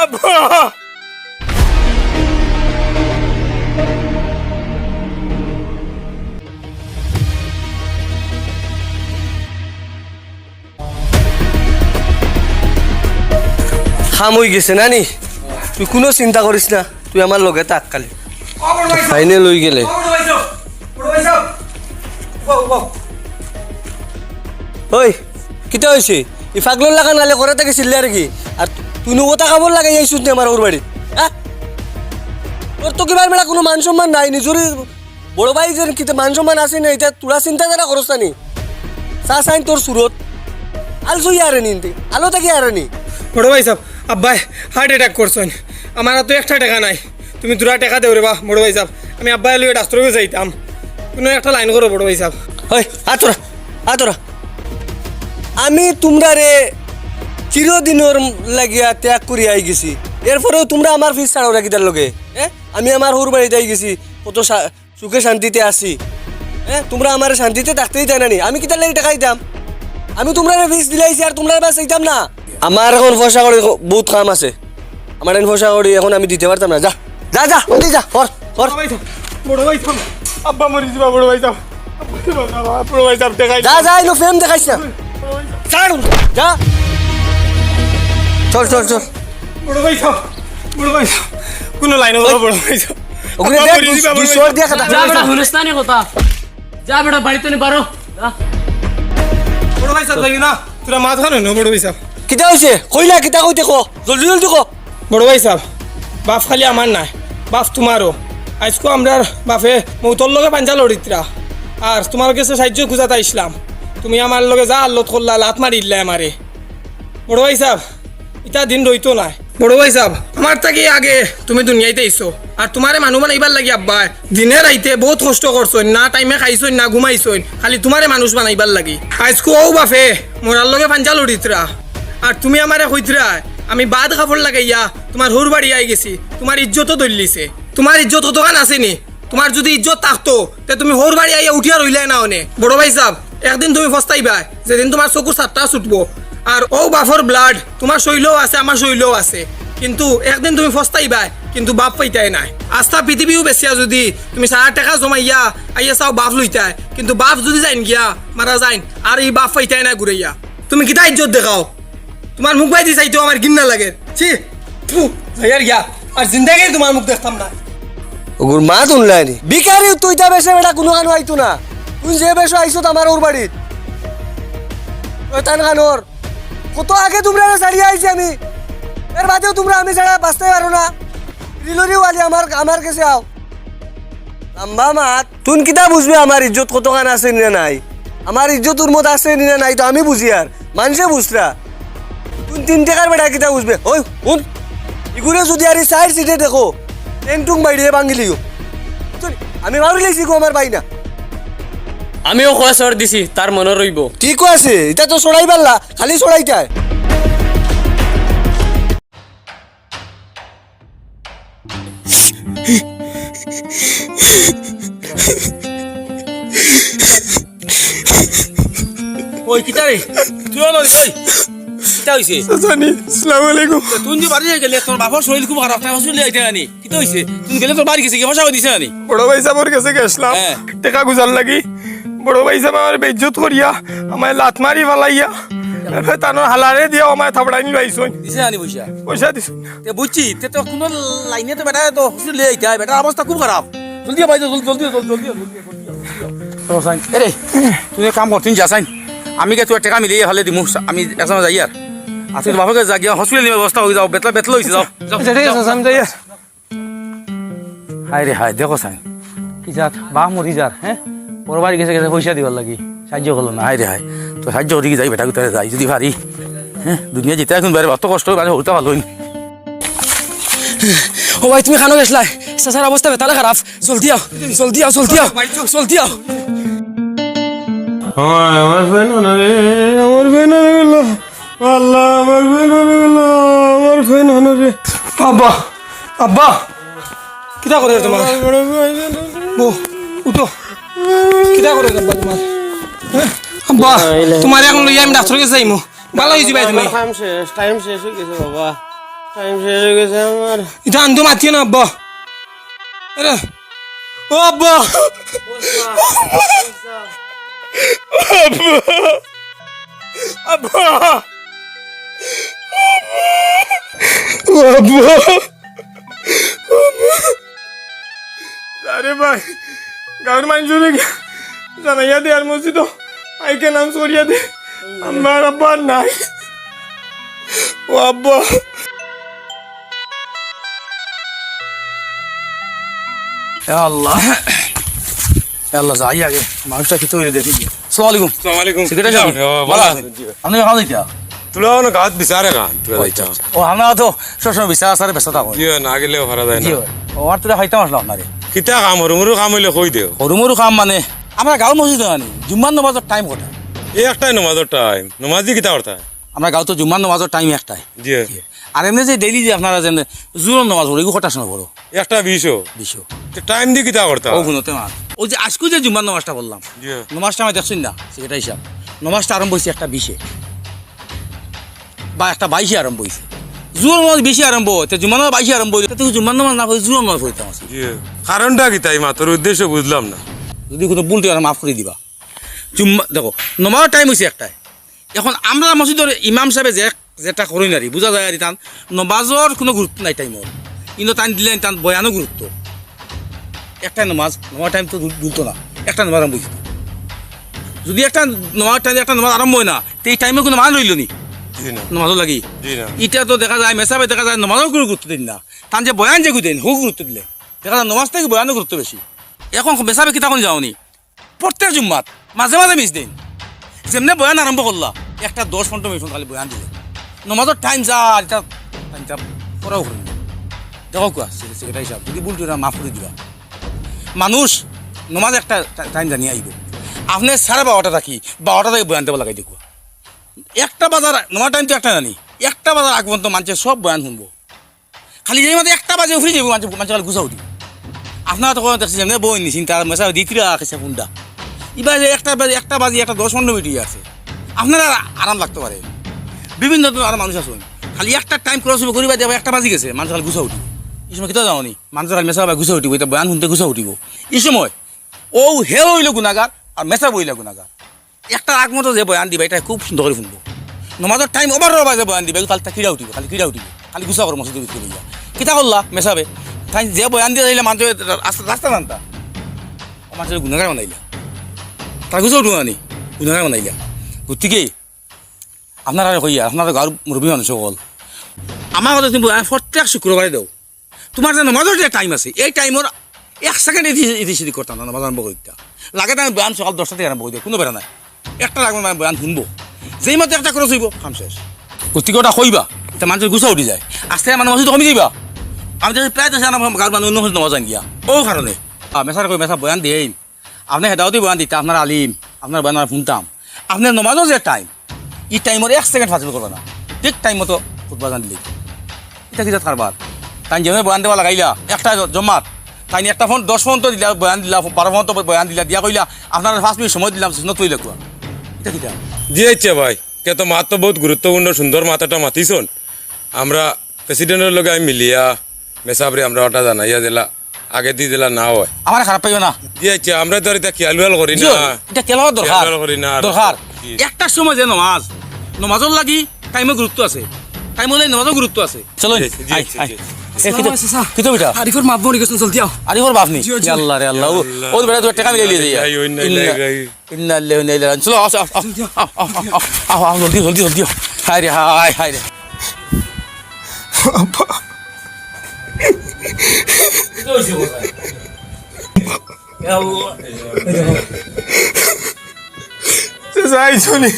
আব্বা খাম হয়ে গেছে নানি, তুই কোনো চিন্তা করিস না, তুই আমার লগে থাক কালি ফাইনে লই গেলে। ওই কিতা হয়েছে? এই ফাগলোর লাগা নালে করে থেকে চিল্লে আর কি, আর তুই নগতা কাপড় লাগাই যাইছিস নি আমার ওর বাড়ি? হ্যাঁ, তোর তো কিবার বেলা কোনো মান সম্মান নাই, নিজেরই বড় ভাই যে কিতা মান সম্মান আছে না, এটা তোরা চিন্তা যারা করস নি। চা চাইন তোর সুরত আলসুই আরে নি, আলো থাকি আরে নি। বড় ভাই সাহেব, আব্বাই হার্ট অ্যাটাক করছেন, আমার তো একটা টাকা নাই, তুমি দুটা টাকা দেও রে বা বড় ভাই সাহেব, আমি আব্বাই লইয়া ডাক্তারকে যাইতাম, কোনো একটা লাইন করো বড় ভাই সাহেব। ওই আতরা আতরা, আমি তোমরা রে চিরদিনের লাগিয়া ত্যাগ করি আই গেছি, এরপরেও তোমরা আমার ফিস ছাড়াও রাখি তার লগে। হ্যাঁ, আমি আমার হুর বাড়িতে আই গেছি, কত সুখে শান্তিতে আসি। হ্যাঁ, তোমরা আমার শান্তিতে থাকতেই চাই না নি, আমি কি তার লাগে টাকা দিতাম? আমি তোমরা ফিস দিলাইছি আর তোমরা বাস চাইতাম না। আমার এখন ফসা করি বহুত কাম আছে, আমার এখন ফসা করি এখন আমি দিতে পারতাম না। যা যা যা ওই যা কর কর। বড় ভাই সাহেব, আব্বা মরি যাবা বড় ভাই সাহেব, বড় ভাই সাহেব দেখাই যা যা, এলো ফেম দেখাইছ না, ছাড় যা, চল চল চল। বড় ভাই সাহেব, বড় ভাই সাহেব, কোনো লাইন করো বড় ভাই সাহেব, ওখানে দেখ দুই শোর দিয়া কথা। যা বেটা হুলস্তানি কথা, যা বেটা বাড়িতে নি পারো যা। বড় ভাই সাহেব যাই না, তোরা মাথা না বড় ভাই সাহেব। কিতা হইছে কইলা, কিতা কইতে কো, জলদি জলদি কো। বড় ভাই সাহেব, বাপ খালি আমার নাই, বাপ তোমারও। আজকে আমরা বাপে মৌতর লগে পাঞ্জা লড়িতরা, আর তোমার কাছে সাহায্য খুঁজাতে আসলাম, তুমি আমার লগে যা আল্লত করলা, লাত মারি দিলে আমারে। বড় ভাই সাহেব, এটা দিন রইতো না। বড় ভাই সাহেব, আমার থাকি আগে তুমি দুনিয়াতে আইসো, আর তোমারে মানুষ বানাইবার লাগি আব্বা দিনে রাইতে বহুত কষ্ট করছই, না টাইমে খাইছই না ঘুমাইছই, খালি তোমারে মানুষ বানাইবার লাগি। আজকে ও বাপে মোরার লগে পাঞ্জা লড়িতরা, আর তুমি আমারে কইতরা আমি বাদ কাপড় লাগাইয়া তোমার হুর বাড়ি আই গেছি, তোমার ইজ্জতও দলিছে। তোমার ইজ্জত কতখান আসেনি? তোমার যদি ইজ্জত থাকতো তে তুমি হোর বাড়ি আইয়া উঠিয়া রইলে না অনে। বড় ভাই সাহেব, একদিন তুমি ফস্তাইবা, যেদিন তোমার চকুর সাতটা ছুটবো, আর ও বাফর ব্লাড তোমার শৈলও আছে আমার শৈলও আছে, কিন্তু একদিন তুমি ফস্তাইবা, কিন্তু বাপ পাইতাই নাই। আস্থা পৃথিবীও বেশিয়া যদি তুমি 1,000 টাকা জমাইয়া আইয়া চাও বাপ লইতাই, কিন্তু বাপ যদি যাইন গিয়া মারা যাইন, আর এই বাপ পাইতাই না ঘুরাইয়া। তুমি কিতা ইজ্জত দেখাও? তোমার মুখ বাইতে চাইতেও আমার ঘিন্না লাগে। ছি যাইয়ার গিয়া, আর জিন্দাগি তোমার মুখ দেখতাম না। ওগুর মা তুনলানি বিকারি, তুই তা বেশে বেটা কোনো কানো আইতো না, তুই যে বেশো আইসো আমার ওর বাড়িত তান কানোর কত আগে তোমরা ছাড়িয়ে আইছি আমি, এর বাদেও তোমরা আমি ছাড়া বাঁচতে পারো না। রিলরি ওয়ালি আমার কাছে আও লম্বা মাত, তুন কিতা বুঝবি আমার ইজ্জত কত কান আছে না নাই, আমার ইজ্জত তোর মত আছে না নাই তো আমি বুঝি, আর মানুষে বুঝরা তুই 3 টাকার বেটা কিতা বুঝবে। ওই শুন, ইগুলো যদি আর সাইড সিটে দেখো টেন্টুং বাইরে বাঙ্গিলিও, আমি ভাবি লাইছি গো আমার ভাই না। আমিও খোয়া সর দিছি, তার মনে রইব। ঠিক আছে, এটা তো ছড়াই পারলা, খালি ছড়াইটায়। ওই কিতা রে তুই হলো কই কিতা হইছে? জানি আসসালামু আলাইকুম। তুই যে বাড়ি গেলে তোর বাবার শরীর খুব খারাপ, তাই হসপিটালে আইতে আনি কিতা হইছে? তুই গেলে তোর বাড়ি গেছে কি ভাষা দিছে আনি? বড় ভাই সাহেবের কাছে গেছিলাম টাকা গুজার লাগি, বড় ভাই সাহেব আমার বেইজ্জত করিয়া আমায় লাত মারি ফালাইয়া তানোর হালারে দিয়া আমায় থাবড়াই নি লাইছই। দিছে আনি পয়সা পয়সা দিছ তে বুঝছি, তে তো কোন লাইনে তো বেটা তো হসপিটালে আইতে হয়, বেটার অবস্থা খুব খারাপ। জলদি ভাই জলদি জলদি জলদি জলদি। এরে তুই কাম কর, তুই যাসাইন, আমি কে তোর টাকা মিলিয়ে হলে দিমু, আমি একসময় যাই আর তুই বাবাকে যা গিয়া হসপিটাল নিয়ে ব্যবস্থা হয়ে যাও, বেতলা বেতলা হয়েছে যাও। ঠিক আছে আমি যাই আর। হায় রে হায়, দেখো সাই কি যাত বাহ মরি যার, হ্যাঁ ওর বাড়ি গেছে গেছে পয়সা দিবার লাগি, সাহায্য করলো না। হায় রে হায়, তো সাহায্য করি যাই বেটা কোথায় যাই যদি পারি, হ্যাঁ দুনিয়া যেতে এখন বাইরে অত কষ্ট বাইরে হতে ভালো হইনি। ও ভাই তুমি খানো গেছলাই, চাচার অবস্থা বেতালে খারাপ, জলদি আও জলদি আও জলদি আও জলদি আও। আমার ফ্যান রে, আমার ফ্যান গেল, আল্লাহ আমার ফ্যান গেল, আমার ফ্যান রে। আব্বা আব্বা কিতা করে তোমার বো উঠো, কিতা করে আব্বা তোমার? আব্বা তোমার এখন লইয়া আমি ডাক্তার কাছে যাইমু ভালো হয়েছি ভাই তুমি টাইম শেষ হয়ে গেছে বাবা টাইম শেষ হয়ে গেছে আমার এটা আনতো মাতিও না আব্বা আরে ও আব্বা আব্বা আব্বা আরে ভাই গাঁর মানুষ জানাইয়া দে আর মসজিদ আইকে নাম সরিয়া দে আমার আব্বা নাই ও আব্বা আল্লাহ আল্লাহ যাই আগে মানুষটা খেতে হইলে দেখি আসসালামু আলাইকুম আসসালামু আলাইকুম সেক্রেটারি সাহেব ভালো আছেন আপনি কেমন আছেন তুলা না গাত বিচারে গান তুলা যাইতা ও আমরা তো সবসময় বিচার আসারে ব্যস্ত থাকো জিও না গেলেও হারা যায় না ও আর তোরা খাইতাম আসলাম আপনারে কিতা কাম হরুমুরু কাম হইলে কই দেও সৰু মৰু কাম মানে আমরা গাঁৱৰ মছজিদ আনি জুম্মান নমাজৰ টাইম কটা এই একটাই নমাজের টাইম নমাজি কিতা করতা আমরা গাঁৱতো জুম্মান নমাজৰ টাইম একটাই জি আর এমনি যে ডেইলি যে আপনারা যে জোৰৰ নমাজ পড়ে এগুলো কটার সময় পড়ো একটা 20 বিশো টাইম দি কিতা করতা ও গুণতে মার ওই যে আজকে যে জুম্মান নমাজটা বললাম জি নমাজটা আমি দেখছেন না সেটা হিসাব নমাজটা আরম্ভ হয়েছে একটা 20-এ বা একটা 22-এ আরম্ভ হয়েছে জোর নমাজ 20-এ আরম্ভ হইতে জুম্মান নমাজ 22-এ আরম্ভ হইতে তুই জুম্মান নমাজ না পড়ে জোর নমাজ পড়তাম আছে জি কারণটা কিতা এই মাতর উদ্দেশ্য বুঝলাম না যদি কোনো ভুল তুই মাফ করে দিবা জুম্মা দেখো নমাজের টাইম হয়েছে একটাই এখন আমরা মসজিদের ইমাম সাহেবে যেটা করি নারি বোঝা যায় আর তান নমাজর কোনো গুরুত্ব নাই টাইমর কিন্তু টাইম দিলে তান বয়ানো গুরুত্ব একটা নমাজ টাইম তো গুরুত্ব না একটা নমাজ আরম্ভ হয়েছে যদি একটা নমাজ টাইম একটা নমাজ আরম্ভ হয় না তো এই টাইমে কোনো মান রইল নি জি না নমাজও লাগি জি না এটা তো দেখা যায় মেসাবে দেখা যায় নমাজও কোনো গুরুত্ব দিন না তান যে বয়ান যে দিন হোক গুরুত্ব দিলে দেখা যায় নমাজ থেকে বয়ানো গুরুত্ব বেশি এখন মেসাবে কিতা কোন যাওনি প্রত্যেক জুম্মাত মাঝে মাঝে মিস দিন যেমনি বয়ান আরম্ভ করলা একটা 10-15 মিনিট খালি বয়ান দিলে নমাজের টাইম যা এটা টাইমটা পড়াও করি দেখো কোয়া সেক্রেটারি সাহেব যদি ভুল তোরা মাফ করে দিবা মানুষ নমাজ একটা টাইম জানিয়ে আইব আপনি 12:30 থাকি 12টা থেকে বয়ান দেবো লাগাই দেখো একটা বাজার নমাজ টাইম তো একটা জানি একটা বাজার আগ পর্যন্ত মানুষের সব বয়ান শুনবো খালি যে মধ্যে একটা বাজে উঠে যাবো মানুষ খালি গুছা উঠি আপনারা তো দেখছি যেমনি বই নিছেন তার মেসা দিতিরা রাখেছে ফোনটা এবার যে একটা বাজে একটা 10-15 মিনিট আছে আপনারা আরাম লাগতে পারে বিভিন্ন আর মানুষ আছে খালি একটা টাইম ক্রস করিবা দেবো একটা বাজি গেছে মানুষ খালি গুছা উঠিব এই সময় কেটে যাওনি মানুষ খালি মেসা গুছা উঠিব এটা বয়ান শুনতে গুছা উঠিব এই সময় ও হেল হইল গুণাগার আর মেসা বইলে গুণাগার একটা আগ মতো যে বয়ান দিবা এটা খুব সুন্দর করে শুনবো নমাজের টাইম ওভার বাজে বয়ান দিবা খালি কিরা উঠিব খালি গুছা করো মসজিদের ভিতরে গিয়া কিতা করলা মেসাবে তাই যে বয়ান দিয়ে দিলে মানুষ রাস্তা জানতা মানুষের গুণাগার বানাইলা তার গুছা উঠবো না গুণাগার বানাইলা গতিকে আপনারা কইয়া আপনার গাঁৱৰ মুরব্বী মানুষ সকল আমার কথা তুমি প্রত্যেক শুক্রবারে দেও তোমার যে নমাজের যে টাইম আছে এই টাইমের 1 সেকেন্ড এদি সেদি করতাম না নমাজ আরম্ভ করতে লাগে তাই বয়ান সকাল 10টা থেকে আরম্ভ করে কোনো বেড়া নাই একটা লাগবে মানে বয়ান শুনবো যেই মতো একটা খরচ হইব কাম শেষ গতিকে ওটা কইবা এটা মানুষের গুছা উঠি যায় আস্তে মানে মসজিদ কমি যাইবা আমি তো প্রায় দেশে আমার গাঁৱৰ মানুহ অন্য নমাজ আন গিয়া ও কারণে মেসার কই মেসা বয়ান দিই আপনি হেদাওতি বয়ান দিতে আপনার আলিম আপনার বয়ান শুনতাম আপনার নমাজও যে টাইম এই টাইমের 1 সেকেন্ড ফাজিল করবে না ঠিক টাইম মতো খুতবা জান দিলে এটা কিটা কারবার তাই যেমন বয়ান দেওয়া লাগাইলা একটা জমাত তাই একটা ফোন 10 ফোন তো দিলা বয়ান দিলা 12 ফোন তো বয়ান দিলা দিয়া কইলা আপনার 5 মিনিট সময় দিলাম সুন্নত কইলা কোয়া এটা কিটা জি আচ্ছা ভাই কে তো মাত তো বহুত গুরুত্বপূর্ণ সুন্দর মাথাটা মাতিছন আমরা প্রেসিডেন্টের লগে আমি মিলিয়া মেসাবরে আমরা ওটা জানাইয়া দিলা আগে দি দিলা না হয় আমার খারাপ পাইও না জি আচ্ছা আমরা তো এটা খেয়াল করি না এটা কেলা দরকার খেয়াল করি না দরকার জি। একটা সময় যে নমাজের লাগি টাইমে গুরুত্ব আছে টাইম হলে নমাজের গুরুত্ব আছে চলো জি, জি, জি, জি। কিতো বেটা আরিফর মাপ বনি গেছেন জলদি আও আরে ওর বাপ নি আল্লাহ রে আল্লাহ ও বেটা তো টাকা মিলাই দিয়ে দিয়া এই ওই নাই লাগাই ইন্না লিল্লাহি ওয়া ইন্না ইলাইহি রাজিউন চলো আও জলদি হায় রে হায় রে যাই শুনি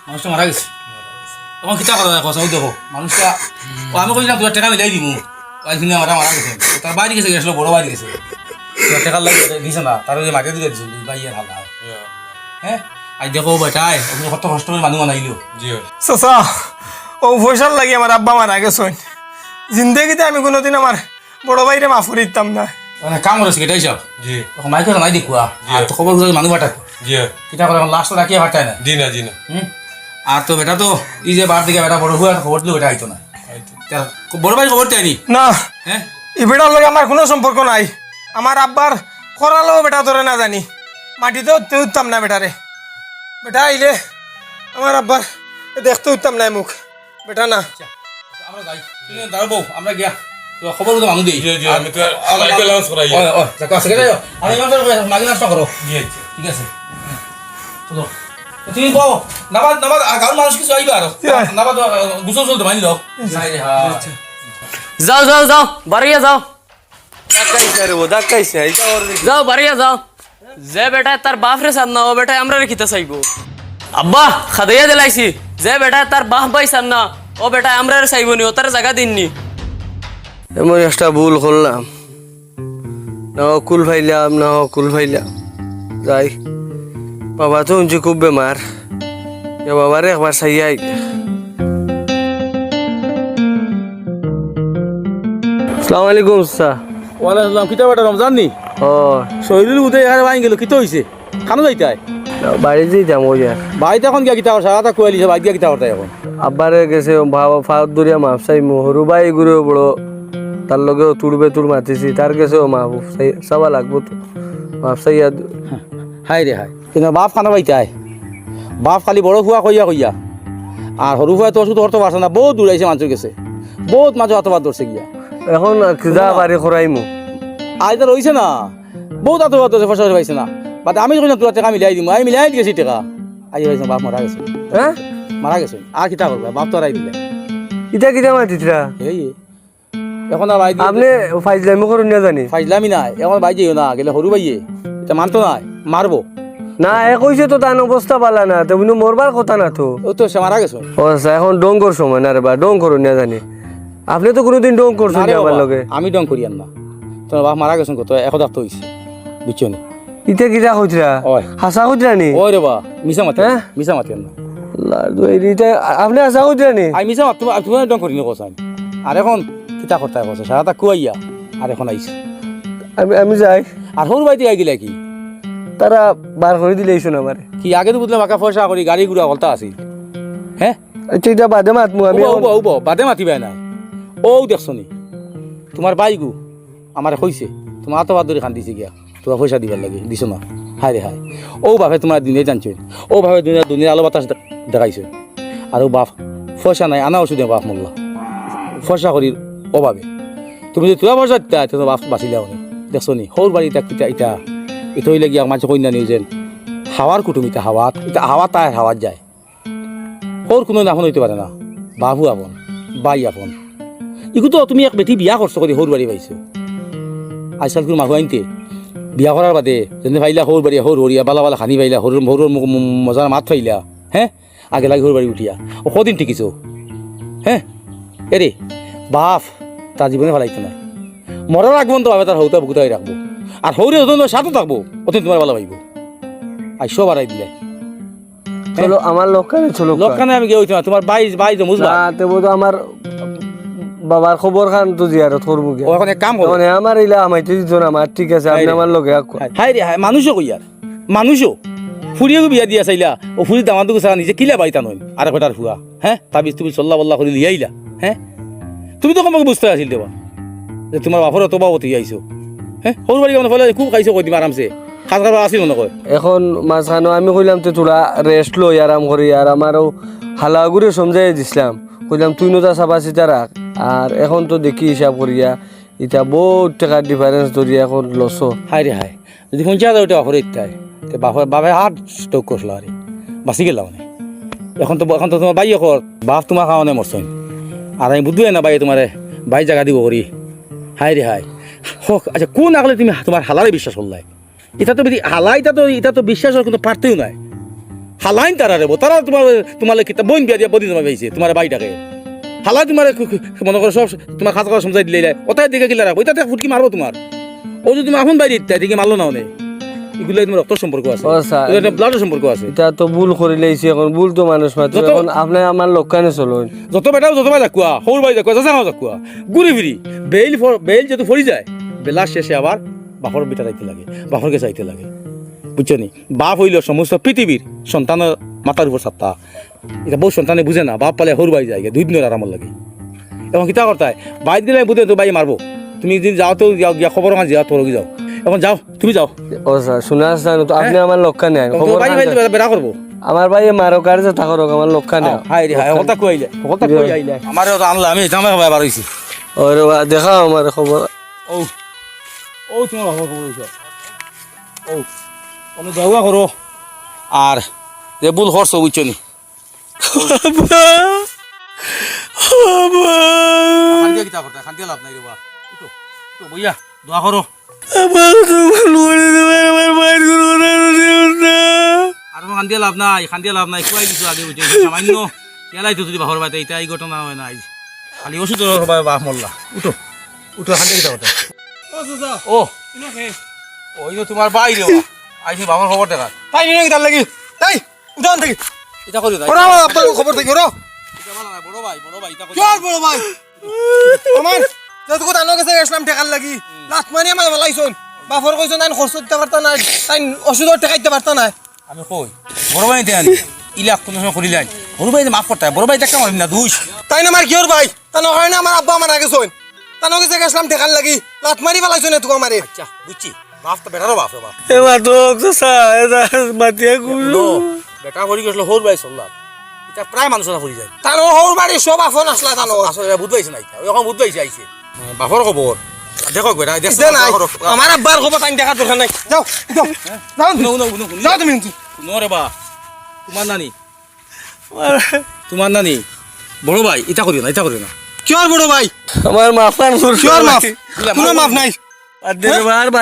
মানুষটা মারা গেছে তখন কিতা কথা দেখো সব দেখো মানুষটা ও আমি কইলাম তোর টাকা মিলাই দিব ওইখানে মারা গেছে তার বাড়ি গেছে গেছিল বড় বাড়ি গেছে তোর টাকা লাগে দিছে না তার যে মাকে দিয়ে দিছিল ভাই আর হালা হ্যাঁ আই দেখো বেটাই আপনি কত কষ্ট করে মানুষ বানাইলো জি চাচা ও পয়সার লাগে আমার আব্বা মারা গেছেন জিন্দগিতে আমি কোনোদিন আমার বড় ভাইরে মাফ করে দিতাম না মানে কাম করেছে এটাই সব জি তখন মাইকে নাই দেখুয়া আর তো খবর মানুষ বাটা জি কিতা করে এখন লাস্ট রাখিয়ে ভাটায় না জি না জি না আর তো বেটা তো এই যে বার দিকে বেটা বড় হুয়ার খবর দিল বেটা আইতো না বড় ভাই খবর দেয়নি না হ্যাঁ এই বেটার লগে আমার কোনো সম্পর্ক নাই আমার আব্বার করালো বেটা ধরে না জানি মাটিতেও উঠতাম না বেটারে বেটা আইলে আমার আব্বার দেখতে উঠতাম না মুখ বেটা না আমরা যাই তুমি দাঁড়াবো আমরা গিয়া তো খবর তো মানুষ দিই জি জি আমি তো লাইকে লঞ্চ করাই ও ও যাক আছে রে আমি মাত্র মাগি নষ্ট করো জি ঠিক আছে চলো তুমি বলো নাবাদ নাবাদ গাঁর মানুষ কিছু আইবা আর নাবাদ গুছল চলতে মানি দাও যাও যাও যাও বাড়িয়ে যাও ধাক্কাইছে রে ও ধাক্কাইছে এটা ওর যাও বাড়িয়ে যাও যে বেটা তার বাপ রে সান না ও বেটা আমরা রেখিতে চাইবো আব্বা খাদাইয়া দিলাইছি যে বেটা তার বাপ ভাই সান না ও বেটা আমরা চাইবো নি ও তার জায়গা দিননি এমন একটা ভুল করলাম না কুল ফাইলাম না কুল ফাইলাম যাই বাবা তো উঞ্চি খুব বেমার এ বাবারে একবার চাইয়াই আসসালামু আলাইকুম স্যার ওয়ালাইকুম কিতা বেটা রমজান নি ও শরীরের উদয় এখানে ভাঙি গেল কিতা হইছে খানো যাইতাই বাড়ি যেতাম ওই আর বাড়িতে এখন গিয়া কিতা করছে সারাটা কুয়ালিছে বাড়ি গিয়া কিতা করতে এখন আব্বারে গেছে বাবা ফাউত দরিয়া মাপ চাই সরু ভাই ঘুরে বড় তার লগেও তুড়বে তুড় মাতিছি তার গেছেও মাপ চাবা লাগবো তো মাপ চাইয়া হাই রে হাই কিন্তু বাপ খানা পাইতাই বাপ খালি বড় খুয়া কইয়া কইয়া আর সরু খুয়া তো ওষুধ ধরতে পারছে না বহুত দূরাইছে মানুষের গেছে বহুত মানুষ হাতবাদ ধরছে গিয়া এখন যা বাড়ি খরাইমু আইতা রইছে না বহুত হাতবাদ ধরছে ফসল পাইছে না বাট আমি কই না তোরা টাকা মিলাই দিম আমি মিলাই দিয়েছি টাকা আই হয়েছে বাপ মারা গেছে হ্যাঁ মারা গেছে আর কিতা করবে বাপ তো আই দিলে ইটা কিটা মাতিতরা এই এখন আর ভাই আপনি ফাইজলামি করুন না জানি ফাইজলামি নাই এখন ভাই যাইও না গেলে সরু ভাইয়ে এটা মানতো নাই মারবো না এ কইছে তো তার অবস্থা পালা না তুমি মরবার কথা না তো ও তো সে মারা গেছে ও আচ্ছা এখন ডং কর সময় না রে বা ডং করুন না জানি আপনি তো কোনোদিন ডং করছেন না রে আমার বাবা, লগে আমি ডং করি না তোমার বাপ মারা গেছেন কত 1 সপ্তাহ হইছে বুঝছো নি ইটা কিটা কইতরা ওই। হাসা কইতরা নি ওই রে বা মিছা মাতে হ্যাঁ? মিছা মাতে না ইটা আপনি হাসা কইতরা নি আমি মিছা মাত তুমি ডং করি না কোসাই আর এখন কিতা করতে কইছে সারাটা কুয়াইয়া আর এখন আইছে আমি যাই আর সরু ভাইতে আই গিলা কি তারা বার করে দিলেইছুন আমারে কি আগে তো বুঝলাম বাকা পয়সা করি গাড়ি ঘুরা গলতা আছিল হ্যাঁ আচ্ছা এটা বাদে মাতমু আমি উব উব বাদে মাতিবাই নাই ও দেখছো নি তোমার বাইগু আমার কইছে তোমার তো বাদ ধরে খান দিছে গিয়া তোমার পয়সা দিবার লাগে দিছো না হাই রে হাই ও বাপে তোমার দিনে জানছো ও ভাবে দুনিয়া আলো বাতাস দেখাইছে আর ও বাপ পয়সা নাই আনা ওষুধ বাপ মোল্লা পয়সা করির অভাবে তুমি যদি তোরা পয়সা দিতা তোমার বাপ বাঁচি যাও নি দেখছো নি সৌর বাড়ি ইটা কিতা ইটা এটা হইলে গিয়া মানুষ কন্যা নিউ যেন হাওয়ার কুটুম ইটা হাওয়াত ইটা হাওয়া তাই হাওয়াত যায় সৌর কোনো আপন হইতে পারে না বাবু আপন বাই আপন ইগু তো তুমি এক বেটি বিয়া করছো করে সৌর বাড়ি পাইছো আজকাল কোনো মানুহ আনতে বিয়া করার বাদে যেনে পাইলা সৌর বাড়ি সৌর হরিয়া বালা বালা খানি পাইলা সৌর সৌর মজাৰ মাত পাইলা হে আগে লাগি সৌর বাড়ি উঠিয়া ও কদিন টিকিছো হ্যাঁ এরে বাপ তার জীবনে ভালাইতো না মরার আগমন তো ভাবে তার হৌতা বুকুতাই রাখবো আর সৌরে যতদিন সাথে থাকবো অতদিন তোমার ভালো পাইব আইসো বাড়াই দিলে চলো আমার লোকখানে চলো লোকখানে আমি গিয়ে হইতো না তোমার বাই তো বুঝবা না তেবো তো আমার বাবার খবর খান তো জিয়ারত করবো ও এখন এক কাম করো মানে আমার ইলা আমাইতে দিত না আমার ঠিক আছে আপনি আমার লগে হাই রে হাই মানুষও কই আর মানুষও ফুরিয়ে বিয়া দিয়া চাইলা ও ফুরি দামাদুকু চালা নিজে কিলা বাইতা নয় আর বেটার ফুয়া হ্যাঁ তাবিজ তুমি চল্লা বল্লা করে লিয়ে আইলা হ্যাঁ তুমি তো কমাকে বুঝতে আসিল দেবা যে তোমার বাপর তো বাবতি আইছো হ্যাঁ সৰু বাড়ি কেমন ফলে খুব খাইছো কই দিম আরামসে খাস খাবার আসিল মনে কয় এখন মাঝখানে আমি কইলাম তো তোরা রেস্ট লই আরাম করি আর আমারও হালাগুড়ি সমঝাই দিছিলাম কইলাম তুই নতা চাবা চিতা রাখ আর এখন তো দেখি হিসাব করিয়া এটা বহুত টাকার ডিফারেন্স ধরিয়া এখন লসো হাই রে হাই যদি শুনছা ওটা অফরে ইত্যাই তো বাপে হার্ট স্ট্রোক করছিল আরে বাঁচি গেল মানে এখন তো তোমার বাই কর বাপ তোমার খাওয়ানে মরছইন আর আমি বুঝবই না বাই তোমারে বাই জায়গা দিব করি হাই রে হাই হোক আচ্ছা কোন আগলে তুমি তোমার হালারে বিশ্বাস করলাই এটা তো হালা এটা তো বিশ্বাস কিন্তু পারতেও নাই হালাইন তারা রেবো তারা তোমার কিতা বইন বিয়া দিয়া বদি তোমার পাইছে তোমার বাইটাকে হালাই তোমার মনে করো সব তোমার খাতা কথা সমঝাই দিলে ওটাই দিকে কিলা রাখবো এটা ফুটকি মারবো তোমার ও যদি তুমি এখন বাইরে ইত্যাদি দিকে মারলো না অনেক এগুলো তোমার রক্ত সম্পর্ক আছে ও স্যার এটা ব্লাডের সম্পর্ক আছে এটা তো ভুল করে লাইছি এখন ভুল তো মানুষ মাত্র এখন আপনি আমার লোকখানে চলুন যত বেটাও যত বাই যাকুয়া সৌর বাই যাকুয়া যাচাও যাকুয়া ঘুরি ফিরি বেল যেহেতু ফরি যায় বেলা শেষে আবার বাপর বেটা যাইতে লাগে বাপরকে চাইতে লাগে বুঝছো নি বাপ হইল সমস্ত পৃথিবীর সন্তানের মাথার উপর সাত্তা এটা বহু সন্তানে বুঝে না বাপ পালে হরু বাই যায় দুই দিনের আরামর লাগে এখন কিতা করতায় বাইর দিলে বুঝে তো বাই মারবো তুমি যদি যাও তো গিয়া খবর আমার যাও তোর যাও এখন যাও তুমি যাও ও স্যার শুনে আসছেন তো আপনি আমার লক্ষ্য নেই বাই বেড়া করবো আমার ভাই মারো কার্যে থাকো আমার লক্ষ্য নেই হাই রে হাই কথা কইলে কথা কই আইলে আমারও তো আনলা আমি জামা খাবার বার হইছি ওরে বা দেখাও আমার খবর ও ও তোমার খবর খবর হইছে ও তুমি যাওয়া করো আর যে ভুল করছো বুঝছো নি খান্দিয়া কিতা করতে খান্দিয়া লাভ নাই রে বা উঠো উঠো বইয়া দোয়া করো আর খান্দিয়া লাভ নাই খান্দিয়া লাভ নাই কুয়াই দিছো আগে বুঝছো সামান্য পেলাই তো যদি বাহর বাতে এটা এই ঘটনা হয় না খালি ওষুধ বাহ মল্লা উঠো উঠো খান্দিয়া কিতা করতে ও ওই তো তোমার বাইরে আইসি বাবার খবর দেখা তাই নিয়ে কিতার লাগি তাই উঠান থেকে এটা করি না ওরা আপনার খবর থেকে ওরা বড় ভাই চল বড় ভাই আমার যতটুকু তানোর কাছে গেছিলাম টেকার লাগি লাত মারি আমার বলাইছুন বাফর কইছুন তাই খরচ দিতে পারতা না তাই ওষুধর টেকাইতে পারতা না আমি কই বড় ভাই দেন ইলাক কোন সময় করিলাই বড় ভাই মাফ করতে বড় ভাই দেখা মারিম না দুইশ তাই না আমার কিওর ভাই তানোর কারণে আমার আব্বা আমার আগে শুন তানোর কাছে গেছিলাম টেকার লাগি লাত মারি বলাইছুন এত আমারে আচ্ছা বুঝছি বাপ তো বেটারও বাপ রে বাপ এবার তো মাতিয়া গুলো বেটা ভরি গেছিল হৌর বাই চললাম এটা প্রায় মানুষরা ভরি যায় তানো হৌর বাড়ি সব আফন আসলা তানো আসলে বুধ পাইছে নাই এখন বুধ পাইছে আইছে বাপর খবর দেখো বেটা দেখছ না আমার আব্বার খবর টাইম দেখার দরকার নাই যাও যাও যাও যাও তুমি নরে বা তোমার নানি বড় ভাই এটা করিও না কিয় বড় ভাই আমার মাফান কিয় মাফ কোনো মাফ নাই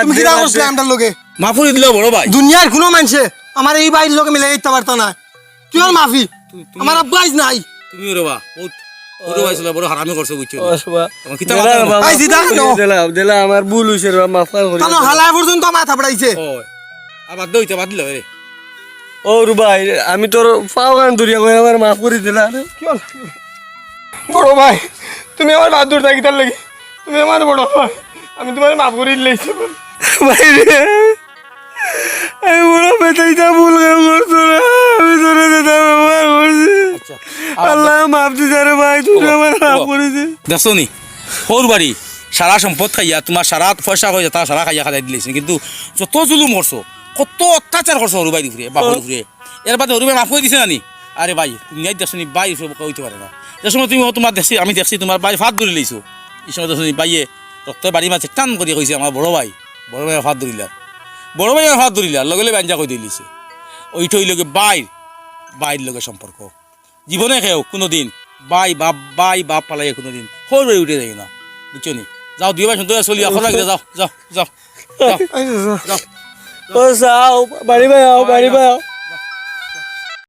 তুমি কিরা করছিলে আমার লগে মাফ করে দিল বড় ভাই দুনিয়ার কোনো মানুষে আমার এই ভাইয়ের লগে মিলে দিতে পারতো না কিয় মাফি আমার আব্বাই নাই তুমি রে বা বহুত বড় ভাই ছিল বড় হারামি করছে বুঝছো কিতা আই জিদা দিলা আমার ভুল হইছে রে মাফান করি তানো হালাই পর্যন্ত মাথা পড়াইছে ওই আবার দইতে বাদ দিল রে ও ভাই আমি তোর পাও গান দরিয়া কই আমার মাফ করে দিলা কিয় বড় ভাই তুমি আমার বাহাদুর থাকিতার লাগি তুমি আমার বড় ভাই আমি তোমার মাফ করে দিলেছি ভাই রে আমি বড় বেটাইটা ভুল কাম করছো না আমি তোরে যেটা ব্যবহার করছি আল্লাহ মাফ দিছে রে ভাই তুই আমার মাফ করে দে দেখছো নি হৌর বাড়ি সারা সম্পদ খাইয়া তোমার সারা পয়সা হয়ে তা সারা খাইয়া খাই দিলেছে কিন্তু যত জুলুম করছো কত অত্যাচার করছো হরু বাড়ি ঘুরে বাপর ঘুরে এর বাদে হরু ভাই মাফ করে দিছে নানি আরে ভাই তুমি দেখছো নি বাই কইতে পারে না যে সময় তুমি তোমার দেখছি আমি দেখছি তোমার বাই ফাত ধরে লইছো এই সময় দেখছো নি বাইয়ে রক্ত বাড়ি মাঝে টান করে কইছে আমার বড় ভাই ফাত ধরিলার বড় ভাই হাত ধরিলার লগে লগে বাঞ্জা কই দিলিছে ওইটাই লগে বাইর লগে সম্পর্ক জীবনে খেয়েও কোনোদিন বাই বাপ পালাই কোনোদিন সৰু বাড়ি উঠে যায় না বুঝছো নি যাও দুই ভাই সুন্দর চলি এখন লাগে যাও যাও যাও যাও ও যাও বাড়ি ভাই আও বাড়ি ভাই আও